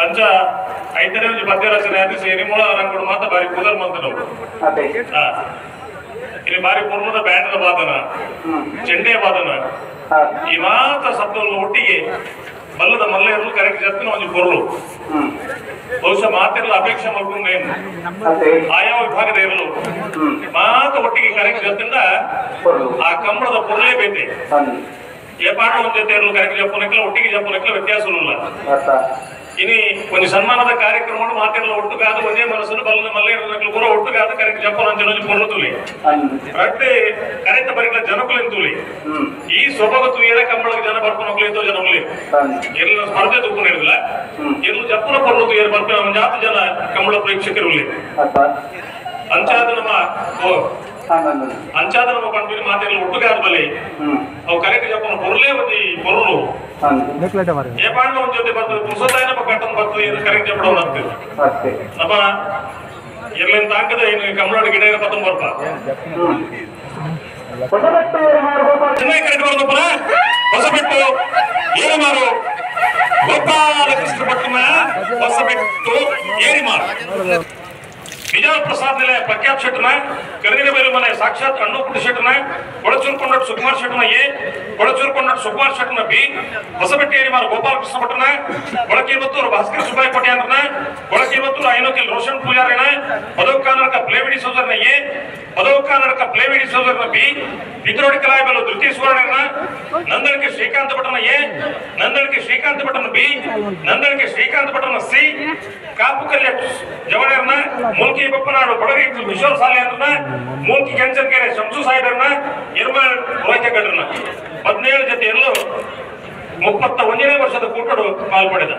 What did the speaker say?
ಅಂಚ ಐದನೇ ಒಂದು ಪದ್ಯ ರಚನೆ ಆದ ಸಿನಿಮಾ ರಂಗೋಡು ಮಾತ್ರ ಬಾರಿ ಕುದರ್ ಮಂತ ನಾವು ಇಲ್ಲಿ ಬಾರಿ ಪೂರ್ಣದ ಬ್ಯಾಂಡದ ವಾದನ ಚೆಂಡೆ ವಾದನ ಈ ಮಾತ್ರ ಶಬ್ದವನ್ನು ಒಟ್ಟಿಗೆ ಬಲ್ಲದ ಮಲ್ಲೆಯರು ಕರೆಕ್ಟ್ ಜೊತೆ ಒಂದು ಪೊರ್ಲು ಬಹುಶಃ ಮಾತೆಲ್ಲ ಅಪೇಕ್ಷೆ ಮಾಡ್ಕೊಂಡೇನು ಆಯಾ ವಿಭಾಗದ ಇರಲು ಮಾತ ಒಟ್ಟಿಗೆ ಕರೆಕ್ಟ್ ಜೊತೆಯಿಂದ ಆ ಕಂಬಳದ ಪೊರ್ಲೇ ಬೇತೆ ఏ పాట ఉంటే తేర్లు కరెక్ట్ చెప్పునట్ల ఒట్టికి చెప్పునట్ల వ్యత్యాసాలు ಇಲ್ಲ ಇನಿ ಒಂದು ಸನ್ಮಾನದ ಕಾರ್ಯಕ್ರಮ ಮಾತೆಲ್ಲ ಒಟ್ಟು ಕಾದು ಒಂದೇ ಮನಸ್ಸನ್ನು ಬಲ್ಲದ ಮಲ್ಲೇರನಕ್ಲು ಕೂಡ ಒಟ್ಟು ಕಾದು ಕರೆಕ್ಟ್ చెప్పను ಅಂತ ಹೇಳಿ ಪೊರ್ಲುತುಲಿ ರಟ್ಟೆ ಕರೆಕ್ಟ್ ಬರಿಕಲ ಜನಕುಲೆಂತುಲಿ ಈ ಸೊಬಗತು ಏರ ಕಂಬಳಕ್ಕೆ ಜನ ಬರ್ಪನೋಗ್ಲೇತೋ ಜನವುಲಿ ಎಲ್ಲ ಸ್ಪರ್ಧೆ ತುಕ್ಕುನಿರಲಿಲ್ಲ ಎಲ್ಲ ಜಪ್ಪನ ಪೊರ್ಲುತು ಏರ ಬರ್ಪನ ಒಂದು ಜಾತಿ ಜನ ಕಂಬಳ ಪ್ರೇಕ್ಷಕರುಲಿ ಅಂಚಾದ ನಮ್ಮ ಅಂಚಾದ ನಮ್ಮ ಕಂಪನಿ ಮಾತೆಲ್ಲ ಒಟ್ಟು ಕಾದು ಬಲಿ ಅವು ಕರೆಕ್ಟ್ చెప్పను ಪೊರ್ಲೇ ಒಂದು ಪೊರ್ಲು ఏ పాటలో ಒಂದು ಜೊತೆ ಬರ್ತದೆ ಪುರುಷತಾಯಿನ ಕಟ್ಟನ್ ಬರ್ತದೆ ಇದು ಕರೆಕ್ಟ್ చెప్పడం ಆಗ್ತದೆ ನಮ್ಮ ಎಲ್ಲಿಂದ ತಾಕದ ಏನು ಕಮಲಾಡಿ ಗಿಡ ಪತ್ತಂ ಬರ್ಪ ಚೆನ್ನಾಗಿ ಕರೆಕ್ಟ್ ಬರ್ತಪ್ಪನ ಹೊಸಬೆಟ್ಟು ಏನು ಮಾರು ಗೋಪಾಲ ಕೃಷ್ಣ ಪಟ್ಟಣ ಹೊಸಬೆಟ್ಟು ಏರಿ ಮಾರು ವಿಜಯ ಪ್ರಸಾದ್ ನಿಲಯ ಪ್ರಖ್ಯಾತ್ ಶೆಟ್ಟನ ಕರಗಿನ ಬೇಲು ಮನೆ ಸಾಕ್ಷಾತ್ ಅಣ್ಣುಪುಟ್ಟಿ ಶೆಟ್ಟನ ಕೊಳಚೂರು ಕೊಂಡಟ್ ಸುಕುಮಾರ್ ಶೆಟ್ಟನ ಎ ಕೊಳಚೂರು ಕೊಂಡಟ್ ಸುಕುಮಾರ್ ಶೆಟ್ಟನ ಬಿ ಹೊಸಬೆಟ್ಟೇರಿ ಮಾರು ಗೋಪಾಲ ಕೃಷ್ಣ ಪಟ್ಟಣ ಕೊಳಕಿಮತ್ತೂರು ಭಾಸ್ಕರ ಸುಬ್ಬಾಯಿ ಕೊಟ್ಯಾನರನ ಕೊಳಕಿಮತ್ತೂರು ಐನೋಕೆಲ್ ರೋಷನ್ ಪೂಜಾರಿನ ಪದೌಕಾನರಕ ಪ್ಲೇವಿಡಿ ಸೋದರನ ಎ ಪದೌಕಾನರಕ ಪ್ಲೇವಿಡಿ ಸೋದರನ ಬಿ ಬಿದ್ರೋಡಿ ಕಲಾಯಿಬಲು ಧೃತಿ ಸುವರ್ಣನ ನಂದಳಿಕೆ ಶ್ರೀಕಾಂತ ಪಟ್ಟಣ ಎ ನಂದಳಿಕೆ ಶ್ರೀಕಾಂತ ಪಟ್ಟಣ ಬಿ ನಂದಳಿಕೆ ಶ್ರೀಕಾಂತ ಪಟ್ಟಣ ಸಿ ಕಾಪು ಕಲ್ಯ ಜವಣರ್ನ ಮೂಲ್ಕಿ ಬಪ್ಪನಾಡು ಕೊಡಗಿ ವಿಶ್ವ ಸಾಲಿಯನ್ನ ಮೂಲ್ಕಿ ಕೆಂಚನ್ಕೆರೆ ಶಂಸು ಸಾಹೇಬರನ್ನ ನಿರ್ಮಲ್ ರೋಹಿತಗಡ್ರನ್ನ 17 ಜೊತೆ ಎಲ್ಲೂ 31ನೇ ವರ್ಷದ ಕೂಟಡು ಪಾಲ್ಪಡಿದ.